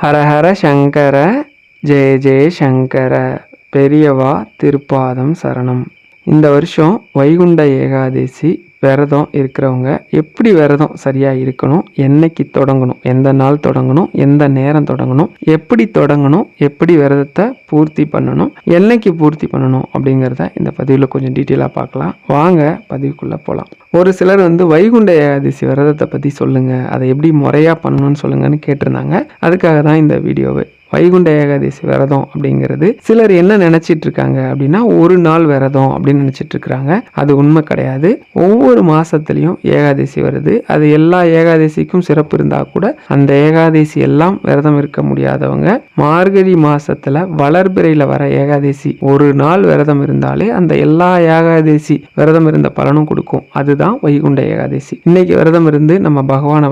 ஹரஹர சங்கர, ஜெய ஜெய சங்கர, பெரியவா திருப்பாதம் சரணம். இந்த வருஷம் வைகுண்ட ஏகாதசி விரதம் இருக்கிறவங்க எப்படி விரதம் சரியாக இருக்கணும், என்னைக்கு தொடங்கணும், எந்த நாள் தொடங்கணும், எந்த நேரம் தொடங்கணும், எப்படி தொடங்கணும், எப்படி விரதத்தை பூர்த்தி பண்ணணும், என்னைக்கு பூர்த்தி பண்ணணும் அப்படிங்கிறத இந்த பதிவில் கொஞ்சம் டீட்டெயிலாக பார்க்கலாம். வாங்க பதிவுக்குள்ளே போகலாம். ஒரு சிலர் வைகுண்ட ஏகாதசி விரதத்தை பற்றி சொல்லுங்கள், அதை எப்படி முறையாக பண்ணணும்னு சொல்லுங்கன்னு கேட்டிருந்தாங்க. அதுக்காக தான் இந்த வீடியோவை. வைகுண்ட ஏகாதசி விரதம் அப்படிங்கிறது சிலர் என்ன நினைச்சிட்டு இருக்காங்க அப்படின்னா, ஒரு நாள் விரதம் அப்படின்னு நினைச்சிட்டு இருக்கிறாங்க. அது உண்மை கிடையாது. ஒவ்வொரு மாசத்துலயும் ஏகாதசி வருது. அது எல்லா ஏகாதசிக்கும் சிறப்பு இருந்தா கூட அந்த ஏகாதசி எல்லாம் விரதம் இருக்க முடியாதவங்க மார்கழி மாசத்துல வளர்பிறையில வர ஏகாதசி ஒரு நாள் விரதம் இருந்தாலே அந்த எல்லா ஏகாதசி விரதம் இருந்த பலனும் கொடுக்கும். அதுதான் வைகுண்ட ஏகாதசி. இன்னைக்கு விரதம் இருந்து நம்ம பகவானை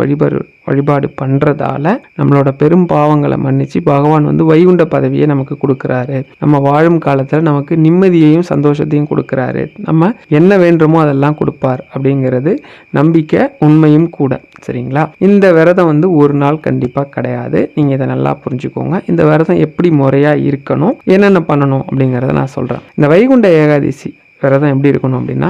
வழிபாடு பண்றதால நம்மளோட பெரும் பாவங்களை மன்னிச்சு பகவான் வைகுண்ட பதவியை நமக்கு கொடுக்கறாரு. நம்ம வாழும் காலத்துல நமக்கு நிம்மதியையும் சந்தோஷத்தையும் கொடுக்கறாரு. நம்ம என்ன வேண்டுமோ அதெல்லாம் கொடுப்பார் அப்படிங்கிறது நம்பிக்கை, உண்மையும் கூட. சரிங்களா? இந்த விரதம் ஒரு நாள் கண்டிப்பா கிடையாது. நீங்க இதை நல்லா புரிஞ்சுக்கோங்க. இந்த விரதம் எப்படி முறையா இருக்கணும், என்னென்ன பண்ணணும் அப்படிங்கிறத நான் சொல்றேன். இந்த வைகுண்ட ஏகாதசி விரதம் எப்படி இருக்கணும் அப்படின்னா,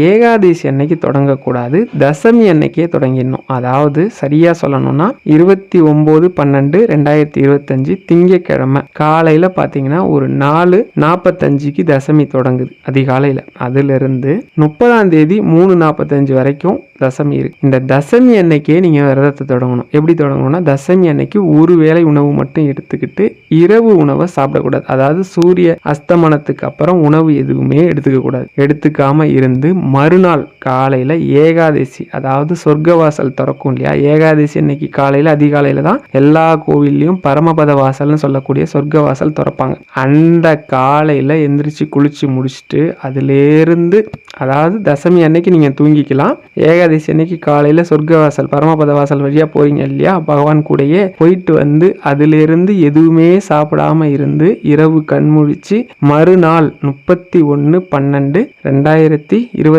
ஏகாதசி அன்னைக்கு தொடங்கக்கூடாது, தசமி அன்னைக்கே தொடங்கிடணும். அதாவது சரியா சொல்லணும்னா 29/12/2025 திங்கக்கிழமை காலையில பார்த்தீங்கன்னா ஒரு 4:45 தசமி தொடங்குது அதிகாலையில். அதிலிருந்து 30ஆம் தேதி 3:45 வரைக்கும் தசமி இருக்கு. இந்த தசமி அன்னைக்கே நீங்க விரதத்தை தொடங்கணும். எப்படி தொடங்கணும்னா, தசமி அன்னைக்கு ஒரு வேளை உணவு மட்டும் எடுத்துக்கிட்டு இரவு உணவை சாப்பிடக்கூடாது. அதாவது சூரிய அஸ்தமனத்துக்கு அப்புறம் உணவு எதுவுமே எடுத்துக்க கூடாது. எடுத்துக்காம இருந்து மறுநாள் காலையில ஏகாதசி, அதாவது சொர்க்கவாசல் திறக்கும் இல்லையா, ஏகாதசி அன்னைக்கு காலையில அதிகாலையில தான் எல்லா கோவில்லையும் பரமபத வாசல்னு சொல்லக்கூடிய சொர்க்கவாசல் திறப்பாங்க. அந்த காலையில எந்திரிச்சு குளிச்சு முடிச்சுட்டு அதிலிருந்து, அதாவது தசமி அன்னைக்கு நீங்க தூங்கிக்கலாம். ஏகாதசி அன்னைக்கு காலையில சொர்க்கவாசல் பரமபத வாசல் வழியா போறீங்க இல்லையா, பகவான் கூடயே போயிட்டு அதிலிருந்து எதுவுமே சாப்பிடாம இருந்து இரவு கண்முழிச்சு மறுநாள் 31/12/2025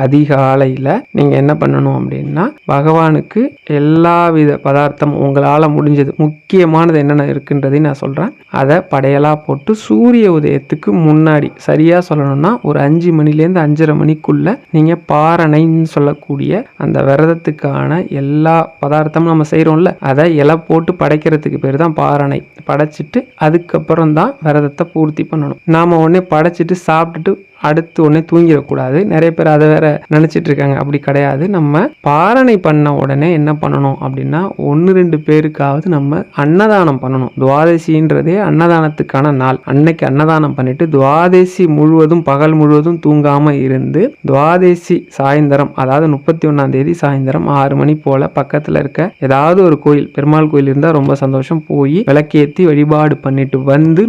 அதிகாலையில நீங்க என்ன பண்ணணும் அப்படின்னா, பகவானுக்கு எல்லா வித பதார்த்தம் உங்களால முடிஞ்சது, முக்கியமானது என்னென்ன இருக்குன்றதையும் நான் சொல்றேன், அதை படையலா போட்டு சூரிய உதயத்துக்கு முன்னாடி, சரியா சொல்லணும்னா ஒரு 5 மணிலேருந்து 5:30 மணிக்குள்ள நீங்க பாரணைன்னு சொல்லக்கூடிய அந்த விரதத்துக்கான எல்லா பதார்த்தமும் நம்ம செய்யறோம்ல, அதை இலை போட்டு படைக்கிறதுக்கு பேர் தான் பாரணை. படைச்சிட்டு அதுக்கப்புறம் தான் விரதத்தை பூர்த்தி பண்ணணும். நாம உடனே படைச்சிட்டு சாப்பிட்டுட்டு அடுத்து உடனே தூங்கிடக்கூடாது. நிறைய பேர் அதை வேற நினைச்சிட்டு இருக்காங்க. அப்படி கிடையாது. நம்ம பாரணை பண்ண உடனே என்ன பண்ணணும் அப்படின்னா, 1-2 பேருக்காவது நம்ம அன்னதானம் பண்ணணும். துவாதசின்றதே அன்னதானத்துக்கான நாள். அன்னைக்கு அன்னதானம் பண்ணிட்டு துவாதசி முழுவதும் பகல் முழுவதும் தூங்காம இருந்து துவாதசி சாயந்தரம், அதாவது 31ஆம் தேதி சாயந்தரம் 6 மணி போல பக்கத்துல இருக்க ஏதாவது ஒரு கோயில், பெருமாள் கோயில் இருந்தா ரொம்ப சந்தோஷம், போய் விளக்கேற்றி வழிபாடு பண்ணிட்டு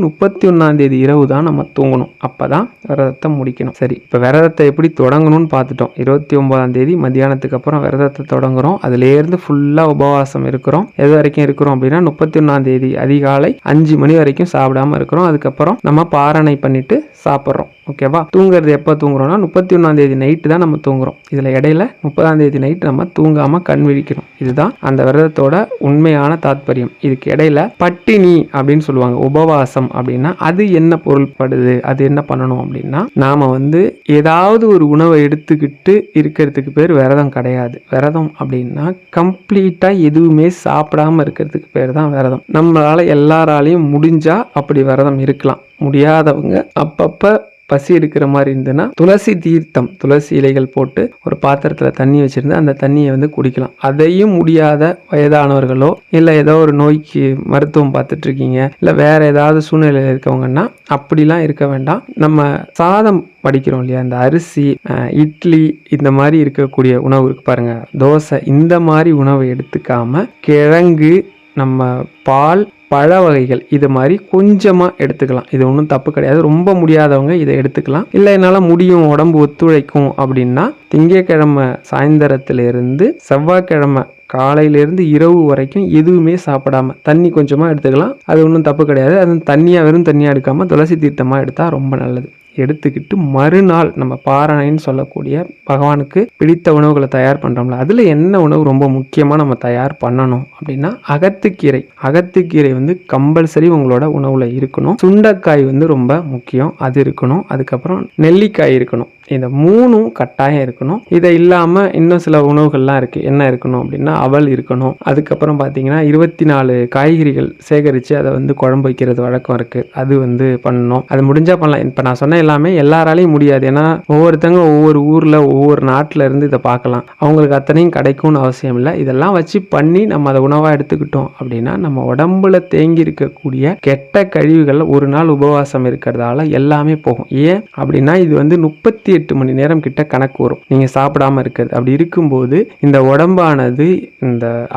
31ஆம் தேதி இரவு தான் நம்ம தூங்கணும். அப்பதான் விரதத்தை முடிக்கணும். சரி, இப்ப விரதத்தை எப்படி தொடங்கணும்னு பார்த்துட்டோம். 29ஆம் தேதி மத்தியானத்துக்கு அப்புறம் விரதத்தை தொடங்குறோம். அதுல இருந்து ஃபுல்லா உபவாசம் இருக்கிறோம். எது வரைக்கும் இருக்கிறோம் அப்படின்னா 31ஆம் தேதி அதிகாலை 5 மணி வரைக்கும் சாப்பிடாம இருக்கிறோம். அதுக்கப்புறம் நம்ம பாரணை பண்ணிட்டு சாப்பிட்றோம். ஓகேவா? தூங்குறது எப்போ தூங்குறோம்னா 31ஆம் தேதி நைட்டு தான் நம்ம தூங்குறோம். இதுல இடையில 30ஆம் தேதி நைட்டு நம்ம தூங்காம கண் விழிக்கிறோம். இதுதான் அந்த விரதத்தோட உண்மையான தாத்பரியம். இதுக்கு இடையில பட்டினி அப்படின்னு சொல்லுவாங்க, உபவாசம் அப்படின்னா அது என்ன பொருள்படுது, அது என்ன பண்ணணும் அப்படின்னா, நாம ஏதாவது ஒரு உணவை எடுத்துக்கிட்டு இருக்கிறதுக்கு பேர் விரதம் கிடையாது. விரதம் அப்படின்னா கம்ப்ளீட்டா எதுவுமே சாப்பிடாம இருக்கிறதுக்கு பேர் தான் விரதம். நம்மளால எல்லாராலையும் முடிஞ்சா அப்படி விரதம் இருக்கலாம். முடியாதவங்க அப்பப்ப பசி எடுக்கிற மாதிரி இருந்ததுன்னா துளசி தீர்த்தம், துளசி இலைகள் போட்டு ஒரு பாத்திரத்துல தண்ணி வச்சிருந்து அந்த தண்ணியை குடிக்கலாம். அதையும் முடியாத வயதானவர்களோ இல்ல ஏதோ ஒரு நோய்க்கு மருத்துவம் பார்த்துட்டு இருக்கீங்க, இல்ல வேற ஏதாவது சூழ்நிலையில் இருக்கவங்கன்னா அப்படிலாம் இருக்க வேண்டாம். நம்ம சாதம் படிக்கிறோம் இல்லையா, இந்த அரிசி, இட்லி, இந்த மாதிரி இருக்கக்கூடிய உணவு இருக்கு பாருங்க, தோசை, இந்த மாதிரி உணவை எடுத்துக்காம கிழங்கு, நம்ம பால், பழ வகைகள், இது மாதிரி கொஞ்சமா எடுத்துக்கலாம். இது ஒன்றும் தப்பு கிடையாது. ரொம்ப முடியாதவங்க இதை எடுத்துக்கலாம். இல்லை என்னால் முடியும், உடம்பு ஒத்துழைக்கும் அப்படின்னா திங்கட்கிழமை சாயந்தரத்திலிருந்து செவ்வாய்க்கிழமை காலையிலேருந்து இரவு வரைக்கும் எதுவுமே சாப்பிடாம தண்ணி கொஞ்சமாக எடுத்துக்கலாம். அது ஒன்றும் தப்பு கிடையாது. அது தண்ணியாக வெறும் தண்ணியாக எடுக்காமல் துளசி தீர்த்தமாக எடுத்தால் ரொம்ப நல்லது. எடுத்துக்கிட்டு மறுநாள் நம்ம பாராயணன்னு சொல்லக்கூடிய பகவானுக்கு பிடித்த உணவுகளை தயார் பண்ணுறோம்ல, அதில் என்ன உணவு ரொம்ப முக்கியமாக நம்ம தயார் பண்ணணும் அப்படின்னா அகத்துக்கீரை. அகத்துக்கீரை வந்து கம்பல்சரி உங்களோட உணவில் இருக்கணும். சுண்டைக்காய் வந்து ரொம்ப முக்கியம், அது இருக்கணும். அதுக்கப்புறம் நெல்லிக்காய் இருக்கணும். இந்த 3ம் கட்டாயம் இருக்கணும். இதை இல்லாமல் இன்னும் சில உணவுகள்லாம் இருக்குது. என்ன இருக்கணும் அப்படின்னா அவல் இருக்கணும். அதுக்கப்புறம் பார்த்தீங்கன்னா 24 காய்கறிகள் சேகரித்து அதை வந்து குழம்பு வைக்கிறது வழக்கம் இருக்குது. அது வந்து பண்ணணும். அது முடிஞ்சால் பண்ணலாம். இப்போ நான் சொன்ன எல்லாமே எல்லாராலையும் முடியாது. ஏன்னா ஒவ்வொருத்தங்க ஒவ்வொரு ஊரில் ஒவ்வொரு நாட்டில் இருந்து இதை பார்க்கலாம். அவங்களுக்கு அத்தனையும் கிடைக்கும்னு அவசியம் இல்லை. இதெல்லாம் வச்சு பண்ணி நம்ம அதை உணவாக எடுத்துக்கிட்டோம் அப்படின்னா நம்ம உடம்புல தேங்கி இருக்கக்கூடிய கெட்ட கழிவுகள் ஒரு நாள் உபவாசம் இருக்கிறதால எல்லாமே போகும். ஏன் அப்படின்னா இது வந்து 38 மணி நேரம் கிட்ட கணக்கு வரும் நீங்கள் சாப்பிடாம இருக்கிறது. அப்படி இருக்கும்போது இந்த உடம்பானது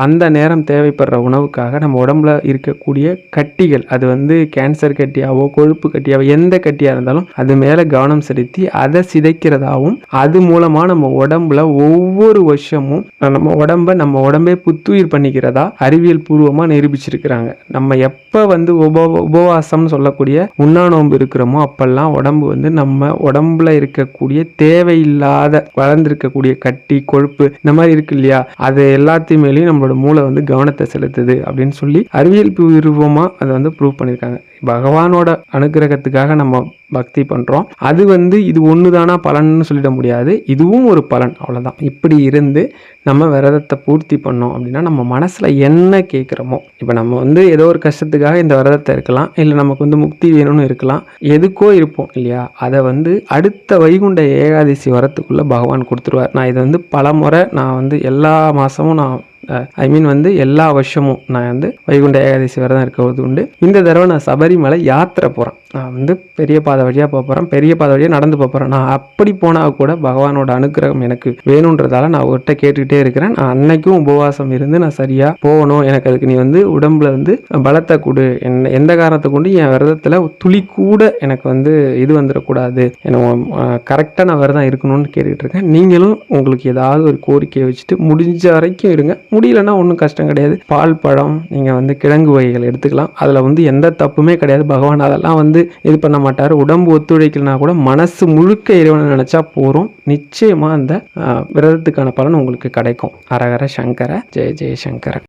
அந்த நேரம் தேவைப்படுற உணவுக்காக நம்ம உடம்புல இருக்கக்கூடிய கட்டிகள், அது வந்து கேன்சர் கட்டியாவோ கொழுப்பு கட்டியாவோ எந்த கட்டியாக இருந்தாலும் அது மேலே கவனம் செலுத்தி அதை சிதைக்கிறதாகவும் அது மூலமாக நம்ம உடம்புல ஒவ்வொரு வருஷமும் நம்ம உடம்பே புத்துயிர் பண்ணிக்கிறதா அறிவியல் பூர்வமாக நிரூபிச்சிருக்கிறாங்க. நம்ம எப்போ வந்து உபவாசம் சொல்லக்கூடிய உண்ணா நோன்பு இருக்கிறோமோ அப்பெல்லாம் உடம்பு வந்து நம்ம உடம்புல இருக்கக்கூடிய தேவையில்லாத வளர்ந்திருக்கக்கூடிய கட்டி கொழுப்பு இந்த மாதிரி இருக்கு இல்லையா, அது எல்லாத்தையுமேலையும் நம்மளோட மூளை வந்து கவனத்தை செலுத்துது அப்படின்னு சொல்லி அறிவியல் பூர்வமா அதை வந்து ப்ரூவ் பண்ணியிருக்காங்க. பகவானோட அனுகிரகத்துக்காக நம்ம பக்தி பண்ணுறோம். அது வந்து இது ஒன்று தானா பலன்னு சொல்லிட முடியாது. இதுவும் ஒரு பலன், அவ்வளோதான். இப்படி இருந்து நம்ம விரதத்தை பூர்த்தி பண்ணோம் அப்படின்னா நம்ம மனசில் என்ன கேட்குறோமோ, இப்போ நம்ம வந்து ஏதோ ஒரு கஷ்டத்துக்காக இந்த விரதத்தை இருக்கலாம், இல்லை நமக்கு வந்து முக்தி வேணும்னு இருக்கலாம், எதுக்கோ இருப்போம் இல்லையா, அதை வந்து அடுத்த வைகுண்ட ஏகாதசி வரத்துக்குள்ளே பகவான் கொடுத்துருவார். நான் இதை வந்து பல முறை நான் வந்து எல்லா மாதமும் வந்து எல்லா வருஷமும் நான் வந்து வைகுண்ட ஏகாதசி விரதம் இருக்கிறது உண்டு. இந்த தடவை நான் சபரிமலை யாத்திரை போகிறேன். நான் வந்து பெரிய பாதை வழியாக போகிறேன், பெரிய பாதை வழியாக நடந்து போகிறேன். நான் அப்படி போனால் கூட பகவானோட அனுகிரகம் எனக்கு வேணுன்றதால நான் அவர்கிட்ட கேட்டுக்கிட்டே இருக்கிறேன். நான் அன்னைக்கும் உபவாசம் இருந்து நான் சரியாக போகணும், எனக்கு அதுக்கு நீ வந்து உடம்புல வந்து பலத்தை கொடு, எந்த காரணத்தை கொண்டு என் விரதத்தில் துளி கூட எனக்கு வந்து இது வந்துடக்கூடாது, கரெக்டாக நான் விரதம் இருக்கணும்னு கேட்டுக்கிட்டு இருக்கேன். நீங்களும் உங்களுக்கு ஏதாவது ஒரு கோரிக்கையை வச்சுட்டு முடிஞ்ச வரைக்கும் இருங்க. முடியலன்னா ஒன்றும் கஷ்டம் கிடையாது. பால் பழம் நீங்கள் வந்து கிழங்கு வகைகள் எடுத்துக்கலாம். அதில் வந்து எந்த தப்புமே கிடையாது. பகவான் அதெல்லாம் வந்து இது பண்ண மாட்டார். உடம்பு ஒத்துழைக்கலனா கூட மனசு முழுக்க இறைவனை நினச்சா போகிறோம். நிச்சயமாக அந்த விரதத்துக்கான பலன் உங்களுக்கு கிடைக்கும். ஹரஹர சங்கர, ஜெய ஜெய சங்கர.